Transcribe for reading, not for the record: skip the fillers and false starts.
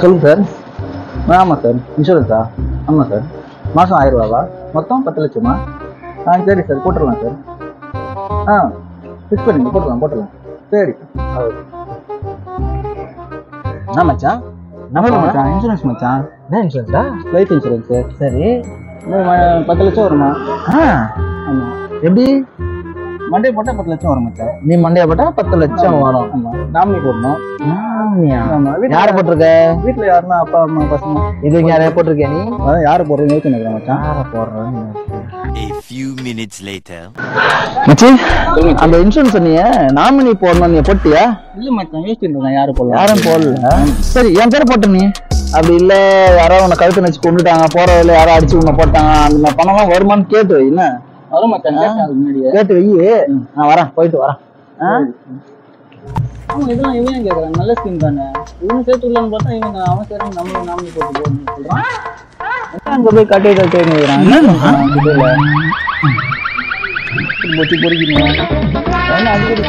சொல்லுங்க சார். ஆமாம் சார். இன்சூரன்ஸா? ஆமாம் சார். மாதம் 1000 ரூபாவா? மொத்தம் 10 லட்சமா? சரி சார், போட்டுடலாம் சார். ஃபிக்ஸ் பண்ணிங்க, போட்டுடலாம். சரி. என்ன மச்சான்? மச்சான் இன்சூரன்ஸ் மச்சான். என்ன இன்சூரன்ஸா? Life insurance. சரி. 10 லட்சம் வருமா? ஆமாம். எப்படி? மண்டே போட்டால் 10 லட்சம் வரும் மச்சான். நீ மண்டையை போட்டால் 10 லட்சம் வரும். ஆமாம். நாமினி போடணும். நாமினியா? ஆமாம். யாரை போட்டிருக்க? வீட்டில் யாருன்னா அப்பா அம்மா பசங்க. இது யாரையா போட்டிருக்கேன் நீ? அதான் யாரை போடுறேன்னு யோசிச்சு மச்சான். யாரை போடுறேன்னு. A few minutes later. மச்சி, அந்த இன்சூரன்ஸ் நீ நாமினி போடணும், நீ போட்டியா? இல்லை மச்சான், யோசிச்சுட்டு இருக்கேன் யாரும் போடல. யாரும் போடல. சரி, என் பேரை போட்ட நீ. அப்படி இல்லை யாரோ உன்னை கழுத்து நினச்சி கொண்டுட்டாங்க, போகிற வழியில் யாரோ அடிச்சு உன்னை போட்டாங்க, அந்த பணம்லாம் வருமானு கேட்டு வை. என்ன வரும் மச்சான்? கேட்டு வை. நான் வரேன், போயிட்டு வரேன். ஆமாம், இதெல்லாம் இவன் கேட்குறான். நல்ல ஸ்கீம் தானே. இவனு சேர்த்து உள்ளன்னு பார்த்தா இவங்க அவன் சரி நம்ம நாமினி போட்டு போகணும்னு சொல்கிறான். அங்கே போய் கட்டி பொறிக்கணும். என்ன அடிக்கடி